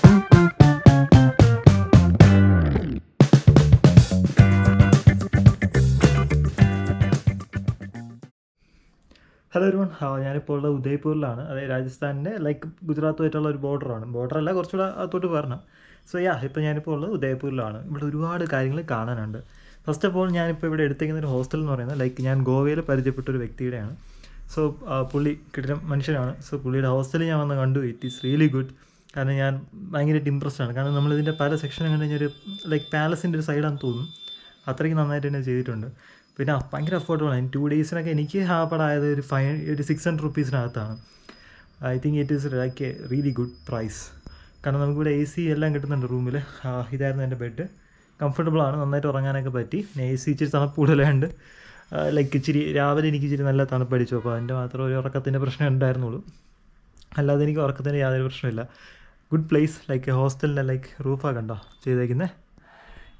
Hello everyone, ഞാനിപ്പോൾ ഉള്ളത് ഉദയ്പൂരിലാണ്. അതായത് രാജസ്ഥാനിൻ്റെ ഗുജറാത്തുമായിട്ടുള്ള ഒരു ബോർഡറല്ല, കുറച്ചുകൂടെ അകത്തോട്ട് വരണം. സോ ഇപ്പോൾ ഞാനിപ്പോൾ ഉള്ളത് ഉദയ്പൂരിലാണ്. ഇവിടെ ഒരുപാട് കാര്യങ്ങൾ കാണാനുണ്ട്. ഫസ്റ്റ് ഓഫ് ഓൾ ഞാനിപ്പോൾ ഇവിടെ എടുത്തേക്കുന്ന ഒരു ഹോസ്റ്റൽ എന്ന് പറയുന്നത് ഞാൻ ഗോവയിൽ പരിചയപ്പെട്ട ഒരു വ്യക്തിയുടെയാണ്. സോ പുള്ളി കിടിലം മനുഷ്യനാണ്. സോ പുള്ളിയുടെ ഹോസ്റ്റലിൽ ഞാൻ വന്ന് കണ്ടു. It is really good. കാരണം ഞാൻ ഭയങ്കരമായിട്ട് ഇമ്പ്രസ്ഡ് ആണ്. കാരണം നമ്മളിതിൻ്റെ പല സെക്ഷനും കണ്ടു കഴിഞ്ഞാൽ ഒരു പാലസിൻ്റെ ഒരു സൈഡാണെന്ന് തോന്നും. അത്രയ്ക്ക് നന്നായിട്ട് തന്നെ ചെയ്തിട്ടുണ്ട്. പിന്നെ ഭയങ്കര അഫോർഡബിളാണ്. 2 ഡേയ്സിനൊക്കെ എനിക്ക് ഹാപ്പടായത് ഒരു 600 റുപ്പീസിനകത്താണ്. I think it is a really good price. കാരണം നമുക്കിവിടെ AC എല്ലാം കിട്ടുന്നുണ്ട് റൂമിൽ. ഇതായിരുന്നു എൻ്റെ ബെഡ്. കംഫർട്ടബിളാണ്, നന്നായിട്ട് ഉറങ്ങാനൊക്കെ പറ്റി. AC ഇച്ചിരി തണുപ്പ് കൂടുതലുണ്ട്. ഇച്ചിരി രാവിലെ എനിക്ക് ഇച്ചിരി നല്ല തണുപ്പടിച്ചു. അപ്പോൾ അതിൻ്റെ മാത്രം ഒരു ഉറക്കത്തിൻ്റെ പ്രശ്നം ഉണ്ടായിരുന്നുള്ളൂ. അല്ലാതെ എനിക്ക് ഉറക്കത്തിൻ്റെ യാതൊരു പ്രശ്നമില്ല. Good place. ഹോസ്റ്റലിൻ്റെ റൂഫാണ് കണ്ടോ ചെയ്തേക്കുന്നത്.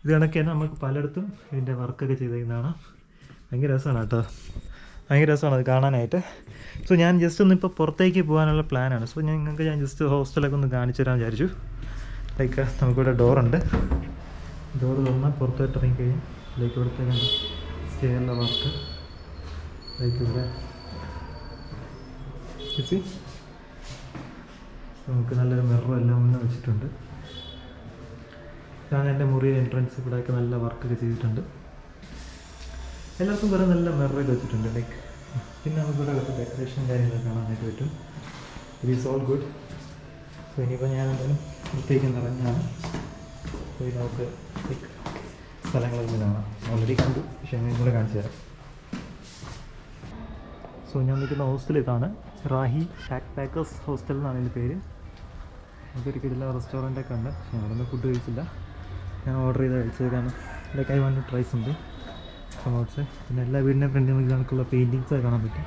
ഇത് കണക്ക് തന്നെ നമുക്ക് പലയിടത്തും ഇതിൻ്റെ വർക്കൊക്കെ ചെയ്തേക്കുന്നതാണ്. ഭയങ്കര രസമാണ് കേട്ടോ, ഭയങ്കര രസമാണ് അത് കാണാനായിട്ട്. സോ ഞാൻ ജസ്റ്റ് ഒന്ന് ഇപ്പോൾ പുറത്തേക്ക് പോകാനുള്ള പ്ലാനാണ്. സോ നിങ്ങൾക്ക് ഞാൻ ജസ്റ്റ് ഹോസ്റ്റലൊക്കെ ഒന്ന് കാണിച്ചു തരാൻ വിചാരിച്ചു. നമുക്കിവിടെ ഡോറുണ്ട്. ഡോറ് തുറന്നാൽ പുറത്തോട്ട് ഇറങ്ങിക്കഴിഞ്ഞാൽ ഇവിടുത്തെ സ്റ്റേയുള്ള വർക്ക് ഇവിടെ നമുക്ക് നല്ലൊരു മിററും എല്ലാം മുന്നേ വെച്ചിട്ടുണ്ട്. ഇതാണ് എൻ്റെ മുറിയുടെ എൻട്രൻസ്. ഇവിടെയൊക്കെ നല്ല വർക്കൊക്കെ ചെയ്തിട്ടുണ്ട്. എല്ലാവർക്കും വേറെ നല്ല മിററൊക്കെ വെച്ചിട്ടുണ്ട്. പിന്നെ നമുക്കിവിടെ അകത്ത് ഡെക്കറേഷൻ കാര്യങ്ങളൊക്കെ കാണാനായിട്ട് പറ്റും. It is all good. So ഇനിയിപ്പോൾ ഞാൻ എന്തായാലും പുറത്തേക്ക് നിറഞ്ഞാണ്. പോയി നമുക്ക് സ്ഥലങ്ങളൊക്കെ കാണാം. ഓൾറെഡി കണ്ടു, പക്ഷേ ഞാൻ കൂടെ കാണിച്ചു തരാം. സോ ഞാൻ നിൽക്കുന്ന ഹോസ്റ്റൽ ഇതാണ്. റാഹി ബാക്ക് പാക്കേഴ്സ് ഹോസ്റ്റൽ എന്നാണ് ഇതിൻ്റെ പേര്. നമുക്കൊരിക്കലും റെസ്റ്റോറൻറ്റൊക്കെ ഉണ്ട്. പക്ഷേ ഞങ്ങളൊന്നും ഫുഡ് കഴിച്ചില്ല. ഞാൻ ഓർഡർ ചെയ്ത് കഴിച്ചത്. കാരണം I want to try something from outside. പിന്നെ എല്ലാ വീടിൻ്റെ ഫ്രണ്ടിൽ നമുക്ക് കണക്കുള്ള പെയിൻറ്റിങ്സൊക്കെ കാണാൻ പറ്റും.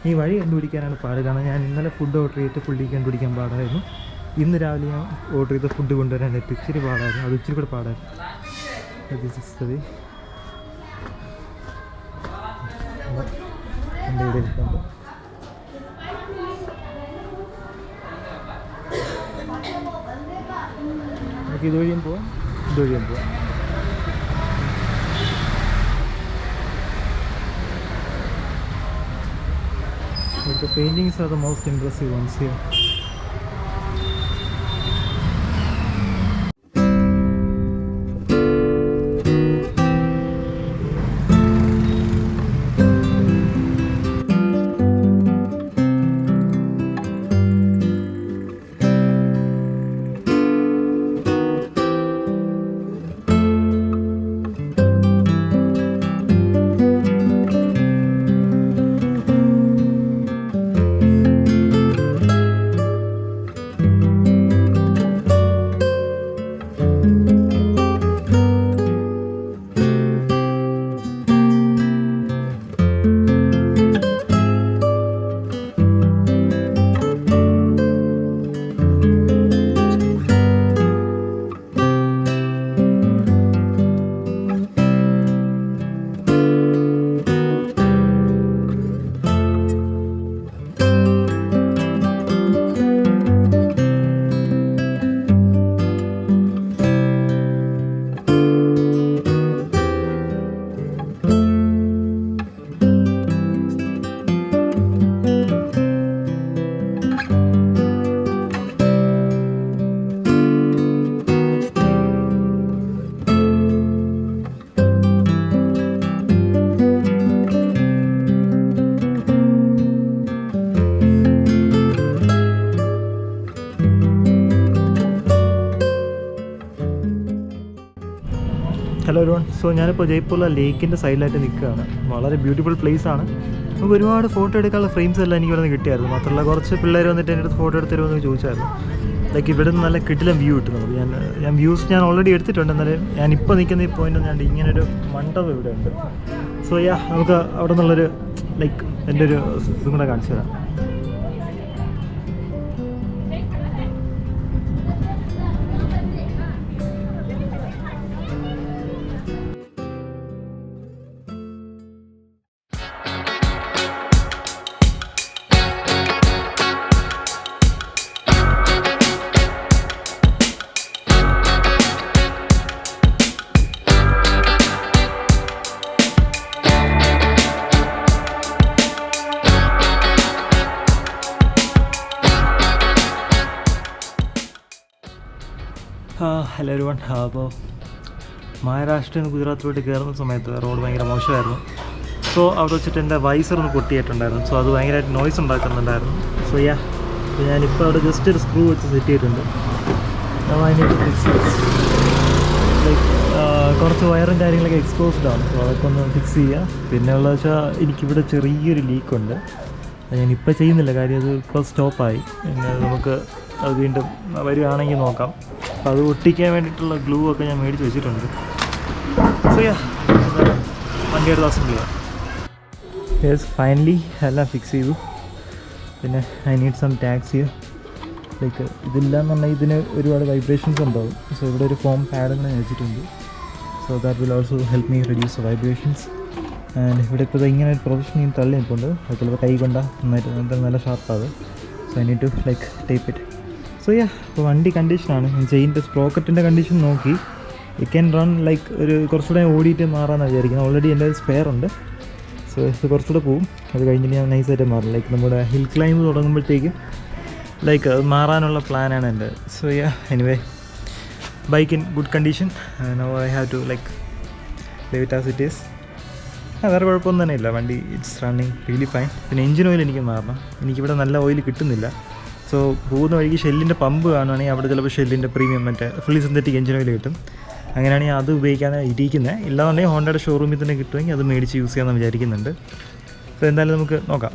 ഈ വഴി കണ്ടുപിടിക്കാനാണ് പാട്. കാരണം ഞാൻ ഇന്നലെ ഫുഡ് ഓർഡർ ചെയ്തിട്ട് പുള്ളി കണ്ടുപിടിക്കാൻ പാടായിരുന്നു. ഇന്ന് രാവിലെ ഞാൻ ഓർഡർ ചെയ്ത ഫുഡ് കൊണ്ടുവരാനായിട്ട് ഇച്ചിരി പാടായിരുന്നു. അത് ഇച്ചിരി കൂടെ പാടായിരുന്നു. എൻ്റെ ഇവിടെ ഇരിക്കുന്നുണ്ട്. നമുക്ക് ഇതുവഴിയും പോവാം, ഇതുവഴിയും പോവാം. The paintings are the most impressive ones here. Hello everyone. So ഞാനിപ്പോൾ ജയ്പൂരിലെ ലേക്കിൻ്റെ സൈഡിലായിട്ട് നിൽക്കുകയാണ്. വളരെ ബ്യൂട്ടിഫുൾ പ്ലേസ് ആണ്. നമുക്ക് ഒരുപാട് ഫോട്ടോ എടുക്കാനുള്ള ഫ്രെയിംസ് എല്ലാം എനിക്ക് ഇവിടെ നിന്ന് കിട്ടിയായിരുന്നു. മാത്രമല്ല കുറച്ച് പിള്ളേർ വന്നിട്ട് എൻ്റെ അടുത്ത് ഫോട്ടോ എടുത്ത് തരുമെന്ന് ചോദിച്ചായിരുന്നു. ഇവിടെ നിന്ന് നല്ല കിടിലം വ്യൂ കിട്ടും നമുക്ക്. ഞാൻ വ്യൂസ് ഞാൻ ഓൾറെഡി എടുത്തിട്ടുണ്ട്. എന്നാലും ഞാനിപ്പോൾ നിൽക്കുന്ന ഈ പോയിൻ്റ് ഞാൻ ഇങ്ങനൊരു മണ്ഡപം ഇവിടെ ഉണ്ട്. സോ നമുക്ക് അവിടെ നിന്നുള്ളൊരു എൻ്റെ ഒരു ഇതും കൂടെ കാണിച്ചു തരാം. Hello everyone. അപ്പോൾ മഹാരാഷ്ട്രയിൽ നിന്ന് ഗുജറാത്തിലോട്ട് കയറുന്ന സമയത്ത് റോഡ് ഭയങ്കര മോശമായിരുന്നു. സോ അവിടെ വെച്ചിട്ട് എൻ്റെ വൈസർ ഒന്ന് പൊട്ടിയിട്ടുണ്ടായിരുന്നു. സോ അത് ഭയങ്കരമായിട്ട് നോയ്സ് ഉണ്ടാക്കുന്നുണ്ടായിരുന്നു. സോ ഞാനിപ്പോൾ അവിടെ ജസ്റ്റ് ഒരു സ്ക്രൂ വെച്ച് സെറ്റ് ചെയ്തിട്ടുണ്ട്. അതിനായിട്ട് ഫിക്സ് ലൈക്ക് കുറച്ച് വയറും കാര്യങ്ങളൊക്കെ എക്സ്പോസ്ഡ് ആണ്. സോ അതൊക്കെ ഒന്ന് ഫിക്സ് ചെയ്യുക. പിന്നെ ഉള്ളത് വെച്ചാൽ എനിക്കിവിടെ ചെറിയൊരു ലീക്കുണ്ട്. ഞാനിപ്പോൾ ചെയ്യുന്നില്ല, കാര്യം അത് ഇപ്പോൾ സ്റ്റോപ്പായി. പിന്നെ നമുക്ക് അത് വീണ്ടും വരികയാണെങ്കിൽ നോക്കാം. അപ്പോൾ അത് ഒട്ടിക്കാൻ വേണ്ടിയിട്ടുള്ള ഗ്ലൂ ഒക്കെ ഞാൻ മേടിച്ച് വെച്ചിട്ടുണ്ട്. സോ വണ്ടിയുടെ അസംബ്ലി യെസ് ഫൈനലി എല്ലാം ഫിക്സ് ചെയ്തു. പിന്നെ I need some taxi. Like ഇതില്ലാന്നുണ്ടെങ്കിൽ ഇതിന് ഒരുപാട് വൈബ്രേഷൻസ് ഉണ്ടാവും. സോ ഇവിടെ ഒരു ഫോം പാഡും ഞാൻ വെച്ചിട്ടുണ്ട്. So that will also help me reduce vibrations. And ഇവിടെ ഇപ്പോൾ ഇങ്ങനെ ഒരു പ്രൊഫഷൻ തള്ളി നിൽപ്പുണ്ട്. അത് ചിലപ്പോൾ കൈ കൊണ്ടാൽ നന്നായിട്ട് നല്ല ഷാർപ്പാകും. So I need to like tape it. So ഇപ്പോൾ വണ്ടി കണ്ടീഷനാണ്. ചെയിൻ്റെ സ്പ്രോക്കറ്റിൻ്റെ കണ്ടീഷൻ നോക്കി ഇറ്റ് ക്യാൻ റൺ ലൈക്ക് ഒരു കുറച്ചുകൂടെ ഓടിയിട്ട് മാറാമെന്ന് വിചാരിക്കുന്നത്. ഓൾറെഡി എൻ്റെ സ്പെയർ ഉണ്ട്. സോ ഇത് കുറച്ചുകൂടെ പോവും. അത് കഴിഞ്ഞിട്ട് ഞാൻ നൈസായിട്ട് മാറും. ലൈക്ക് നമ്മുടെ ഹിൽ ക്ലൈംബ് തുടങ്ങുമ്പോഴത്തേക്കും ലൈക്ക് അത് മാറാനുള്ള പ്ലാനാണ് എൻ്റെ. So anyway bike in good condition. Now I have to like leave it as it is. വേറെ കുഴപ്പമൊന്നും തന്നെ ഇല്ല. വണ്ടി ഇറ്റ്സ് റണ്ണിങ് റിയലി ഫൈൻ. പിന്നെ എഞ്ചിൻ ഓയിൽ എനിക്ക് മാറണം. എനിക്കിവിടെ നല്ല ഓയിൽ കിട്ടുന്നില്ല. സോ പോകുന്ന വഴിക്ക് ഷെല്ലിൻ്റെ പമ്പ് കാണുകയാണെങ്കിൽ അവിടെ ചിലപ്പോൾ ഷെല്ലിൻ്റെ പ്രീമിയം മറ്റേ ഫുള്ളി സിന്തറ്റിക് എഞ്ചിൻ ഓയിൽ കിട്ടും. അങ്ങനെയാണെങ്കിൽ അത് ഉപയോഗിക്കാനാണ് ഇരിക്കുന്നത്. ഇല്ലാന്നുണ്ടെങ്കിൽ ഹോണ്ടയുടെ ഷോറൂമിൽ തന്നെ കിട്ടുമെങ്കിൽ അത് മേടിച്ച് യൂസ് ചെയ്യാമെന്ന് വിചാരിക്കുന്നുണ്ട്. സോ എന്തായാലും നമുക്ക് നോക്കാം.